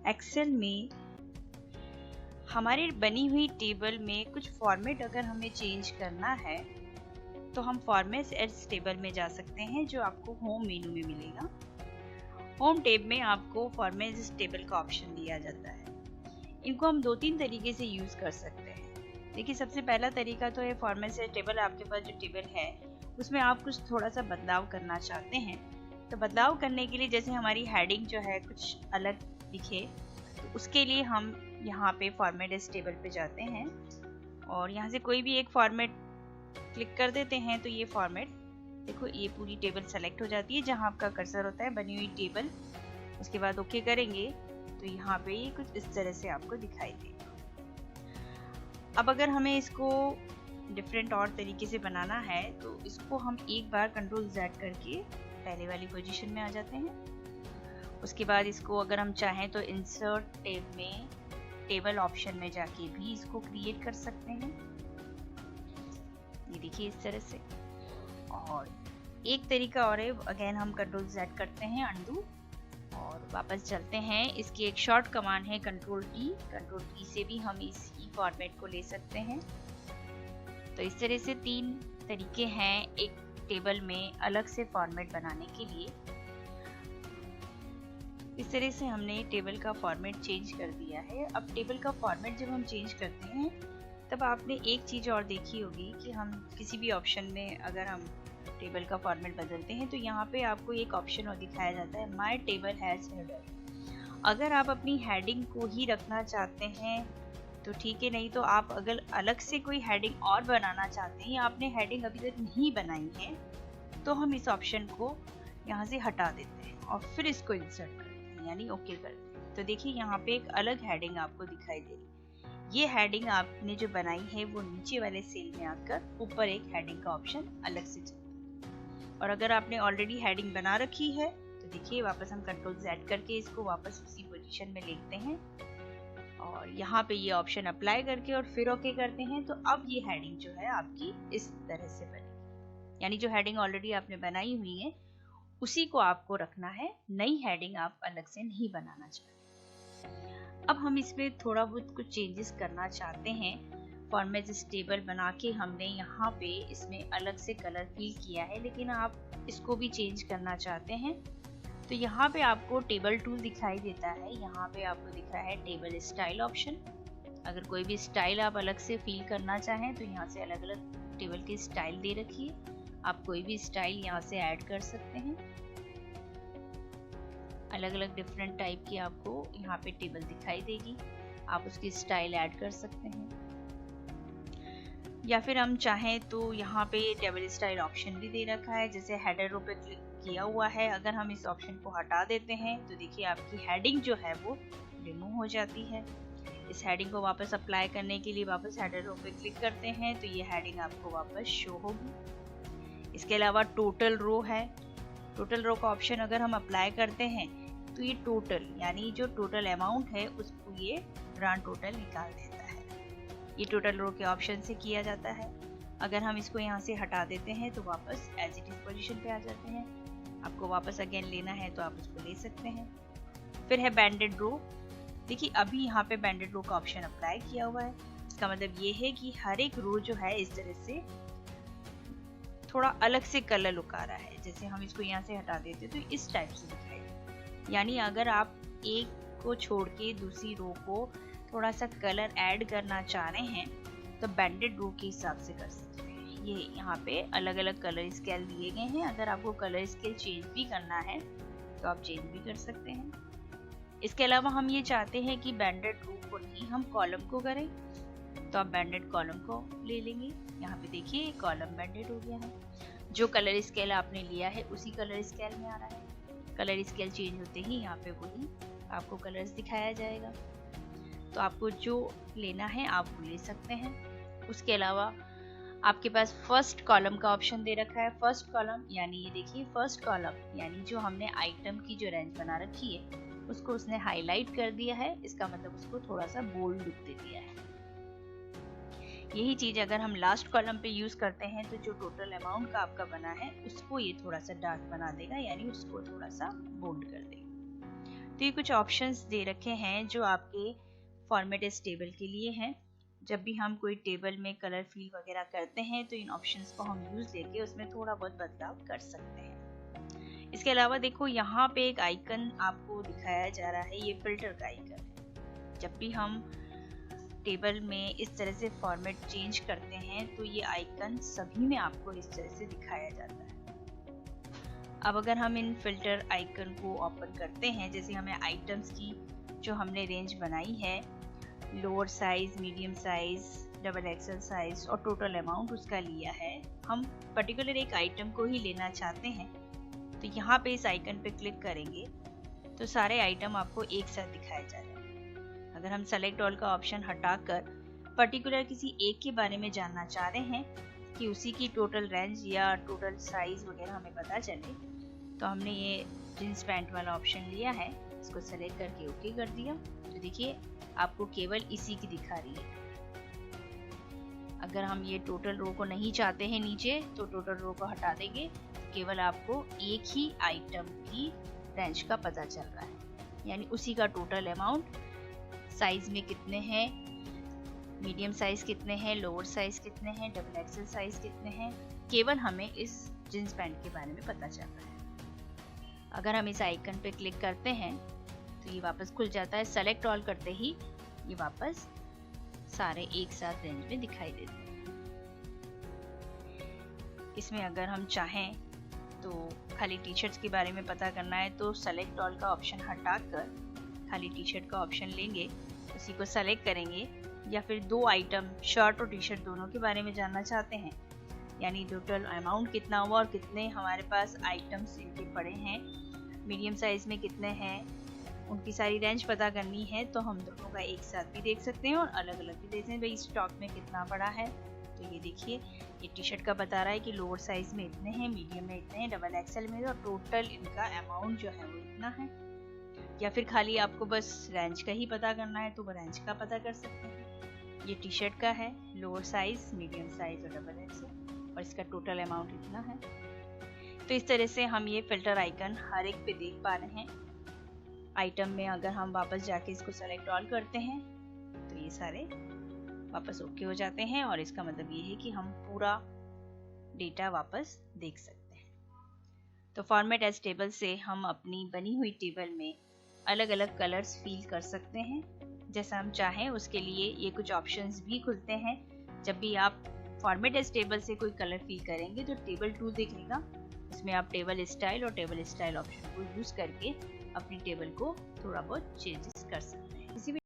Excel में हमारी बनी हुई टेबल में कुछ फॉर्मेट अगर हमें चेंज करना है तो हम फॉर्मेट एड्स टेबल में जा सकते हैं, जो आपको होम मेनू में मिलेगा। होम टैब में आपको फॉर्मेट टेबल का ऑप्शन दिया जाता है। इनको हम 2-3 तरीके से यूज कर सकते हैं। देखिए, सबसे पहला तरीका तो है फॉर्मेट टेबल। आपके पास जो टेबल है उसमें आप कुछ थोड़ा सा बदलाव करना चाहते हैं, तो बदलाव करने के लिए जैसे हमारी हेडिंग जो है कुछ अलग दिखे, तो उसके लिए हम यहाँ पे फॉर्मेट एज टेबल पे जाते हैं और यहाँ से कोई भी एक फॉर्मेट क्लिक कर देते हैं। तो ये फॉर्मेट, देखो, ये पूरी टेबल सेलेक्ट हो जाती है जहाँ आपका कर्सर होता है, बनी हुई टेबल। उसके बाद ओके करेंगे तो यहाँ पे ये कुछ इस तरह से आपको दिखाई देगा। अब अगर हमें इसको डिफरेंट और तरीके से बनाना है तो इसको हम एक बार कंट्रोल Z करके पहले वाली पोजीशन में आ जाते हैं। उसके बाद इसको अगर हम चाहें तो इंसर्ट टैब में टेबल ऑप्शन में जाके भी इसको क्रिएट कर सकते हैं। ये देखिए इस तरह से। और एक तरीका और है, अगेन हम कंट्रोल Z करते हैं, अंडू, और वापस चलते हैं। इसकी एक शॉर्ट कमांड है कंट्रोल T से भी हम इसी फॉर्मेट को ले सकते हैं। तो इस तरह से 3 तरीके हैं एक टेबल में अलग से फॉर्मेट बनाने के लिए। इस तरह से हमने टेबल का फॉर्मेट चेंज कर दिया है। अब टेबल का फॉर्मेट जब हम चेंज करते हैं तब आपने एक चीज़ और देखी होगी कि हम किसी भी ऑप्शन में अगर हम टेबल का फॉर्मेट बदलते हैं तो यहाँ पे आपको एक ऑप्शन और दिखाया जाता है, माय टेबल हैज हेडर। अगर आप अपनी हेडिंग को ही रखना चाहते हैं तो ठीक है, नहीं तो आप अगर अलग से कोई हेडिंग और बनाना चाहते हैं या आपने हेडिंग अभी तक नहीं बनाई है तो हम इस ऑप्शन को यहाँ से हटा देते हैं और फिर इसको इंसर्ट करते हैं, यानी ओके करते हैं। तो देखिए यहाँ पे एक अलग हेडिंग आपको दिखाई दे रही। ये हेडिंग आपने जो बनाई है वो नीचे वाले सेल में आकर ऊपर एक हेडिंग का ऑप्शन अलग से चलता है। और अगर आपने ऑलरेडी हेडिंग बना रखी है तो देखिए वापस हम कंट्रोल Z करके इसको वापस उसी पोजीशन में लेते हैं और यहाँ पे ये ऑप्शन अप्लाई करके और फिर ओके करते हैं। तो अब ये हेडिंग जो है आपकी इस तरह से बनेगी, यानी जो हेडिंग ऑलरेडी आपने बनाई हुई है उसी को आपको रखना है, नई हेडिंग आप अलग से नहीं बनाना चाहते। अब हम इसमें थोड़ा बहुत कुछ चेंजेस करना चाहते हैं। फॉर्मेट टेबल बना के हमने यहाँ पे इसमें अलग से कलर फिल किया है, लेकिन आप इसको भी चेंज करना चाहते हैं तो यहाँ पे आपको टेबल टूल दिखाई देता है। यहाँ पे आपको दिखा है टेबल स्टाइल ऑप्शन। अगर कोई भी स्टाइल आप अलग से फिल करना चाहें तो यहाँ से अलग अलग टेबल की स्टाइल दे रखी है, आप कोई भी स्टाइल यहाँ से ऐड कर सकते हैं। अलग अलग डिफरेंट टाइप की आपको यहाँ पे टेबल दिखाई देगी, आप उसकी स्टाइल ऐड कर सकते हैं। या फिर हम चाहें तो यहाँ पे टेबल स्टाइल ऑप्शन भी दे रखा है, जैसे हेडर रो पे क्लिक किया हुआ है। अगर हम इस ऑप्शन को हटा देते हैं तो देखिए आपकी हेडिंग जो है वो रिमूव हो जाती है। इस हेडिंग को वापस अप्लाई करने के लिए वापस हेडर रो पे क्लिक करते हैं तो ये हेडिंग आपको वापस शो होगी। इसके अलावा टोटल रो है, टोटल रो का ऑप्शन अगर हम अप्लाई करते हैं तो ये टोटल, यानी जो टोटल अमाउंट है उसको ये ग्रांड टोटल निकाल देता है। ये टोटल रो के ऑप्शन से किया जाता है। अगर हम इसको यहाँ से हटा देते हैं तो वापस एज इट इज पोजीशन पे आ जाते हैं। आपको वापस अगेन लेना है तो आप उसको ले सकते हैं। फिर है बैंडेड रो। देखिए अभी यहाँ पे बैंडेड रो का ऑप्शन अप्लाई किया हुआ है। इसका मतलब ये है कि हर एक रो जो है इस तरह से थोड़ा अलग से कलर लुक आ रहा है। जैसे हम इसको यहाँ से हटा देते तो इस टाइप से दिखाई दे, यानी अगर आप एक को छोड़ के दूसरी रो को थोड़ा सा कलर ऐड करना चाह रहे हैं तो बैंडेड रो के हिसाब से कर सकते हैं। ये यहाँ पे अलग अलग कलर स्केल दिए गए हैं। अगर आपको कलर स्केल चेंज भी करना है तो आप चेंज भी कर सकते हैं। इसके अलावा हम ये चाहते हैं कि बैंडेड रो को नहीं हम कॉलम को करें तो आप बैंडेड कॉलम को ले लेंगे। यहाँ पे देखिए कॉलम बैंडेड हो गया है। जो कलर स्केल आपने लिया है उसी कलर स्केल में आ रहा है। कलर स्केल चेंज होते ही यहाँ पे वही आपको कलर्स दिखाया जाएगा। तो आपको जो लेना है आप वो ले सकते हैं। उसके अलावा आपके पास फर्स्ट कॉलम का ऑप्शन दे रखा है। फर्स्ट कॉलम यानी ये देखिए फर्स्ट कॉलम यानी जो हमने आइटम की जो रेंज बना रखी है उसको उसने हाईलाइट कर दिया है। इसका मतलब उसको थोड़ा सा बोल्ड लुक दे दिया है। यही चीज अगर हम लास्ट कॉलम पे यूज करते हैं तो जो टोटल अमाउंट का आपका बना है उसको ये थोड़ा सा डार्क बना देगा, यानी उसको थोड़ा सा बोल्ड कर देगा। तो ये कुछ ऑप्शंस दे रखे हैं जो आपके फॉर्मेट एज टेबल के लिए हैं। जब भी हम कोई टेबल में कलर फिल वगैरह करते हैं तो इन ऑप्शंस को हम यूज लेके उसमें थोड़ा बहुत बदलाव कर सकते हैं। इसके अलावा देखो यहाँ पे एक आइकन आपको दिखाया जा रहा है, ये फिल्टर का आइकन है। जब भी हम टेबल में इस तरह से फॉर्मेट चेंज करते हैं तो ये आइकन सभी में आपको इस तरह से दिखाया जाता है। अब अगर हम इन फिल्टर आइकन को ओपन करते हैं, जैसे हमें आइटम्स की जो हमने रेंज बनाई है, lower size, medium size, double XL size और टोटल अमाउंट उसका लिया है, हम पर्टिकुलर एक आइटम को ही लेना चाहते हैं तो यहाँ पे इस आइकन पे क्लिक करेंगे तो सारे आइटम आपको एक साथ दिखाए जा रहे हैं। अगर हम सेलेक्ट ऑल का ऑप्शन हटाकर पर्टिकुलर किसी एक के बारे में जानना चाह रहे हैं कि उसी की टोटल रेंज या टोटल साइज वगैरह हमें पता चले, तो हमने ये जींस पैंट वाला ऑप्शन लिया है, इसको सेलेक्ट करके ओके कर दिया। तो देखिए आपको केवल इसी की दिखा रही है। अगर हम ये टोटल रो को नहीं चाहते हैं नीचे तो टोटल रो को हटा देंगे, केवल आपको एक ही आइटम की रेंज का पता चल रहा है, यानी उसी का टोटल अमाउंट, साइज में कितने हैं, मीडियम साइज कितने हैं, लोअर साइज कितने हैं, डबल एक्सेल साइज कितने हैं, केवल हमें इस जींस पैंट के बारे में पता चल रहा है। अगर हम इस आइकन पे क्लिक करते हैं तो ये वापस खुल जाता है। सेलेक्ट ऑल करते ही ये वापस सारे एक साथ रेंज में दिखाई देते हैं। इसमें अगर हम चाहें तो खाली टी शर्ट्स के बारे में पता करना है तो सेलेक्ट ऑल का ऑप्शन हटाकर खाली टी शर्ट का ऑप्शन लेंगे, उसी को सेलेक्ट करेंगे, या फिर दो आइटम शर्ट और टी शर्ट दोनों के बारे में जानना चाहते हैं, यानी टोटल अमाउंट कितना हुआ और कितने हमारे पास आइटम्स इनके पड़े हैं, मीडियम साइज में कितने हैं, उनकी सारी रेंज पता करनी है तो हम दोनों का एक साथ भी देख सकते हैं और अलग अलग भी देख सकते हैं। भाई स्टॉक में कितना पड़ा है, तो ये देखिए ये टी शर्ट का बता रहा है कि लोअर साइज में इतने हैं, मीडियम में इतने हैं, डबल एक्सेल में, और टोटल इनका अमाउंट जो है वो इतना है। या फिर खाली आपको बस रेंज का ही पता करना है तो रेंज का पता कर सकते हैं। ये टी शर्ट का है, लोअर साइज, मीडियम साइज और डबल एक्सेल, और इसका टोटल अमाउंट इतना है। तो इस तरह से हम ये फिल्टर आइकन हर एक पे देख पा रहे हैं। आइटम में अगर हम वापस जाके इसको सेलेक्ट ऑल करते हैं तो ये सारे वापस ओके हो जाते हैं, और इसका मतलब ये है कि हम पूरा डेटा वापस देख सकते हैं। तो फॉर्मेट एज टेबल से हम अपनी बनी हुई टेबल में अलग अलग कलर्स फिल कर सकते हैं जैसा हम चाहें। उसके लिए ये कुछ ऑप्शंस भी खुलते हैं। जब भी आप फॉर्मेट एज टेबल से कोई कलर फिल करेंगे तो टेबल टूल दिखेगा, इसमें आप टेबल स्टाइल और टेबल स्टाइल ऑप्शन को यूज करके अपनी टेबल को थोड़ा बहुत चेंजेस कर सकते हैं।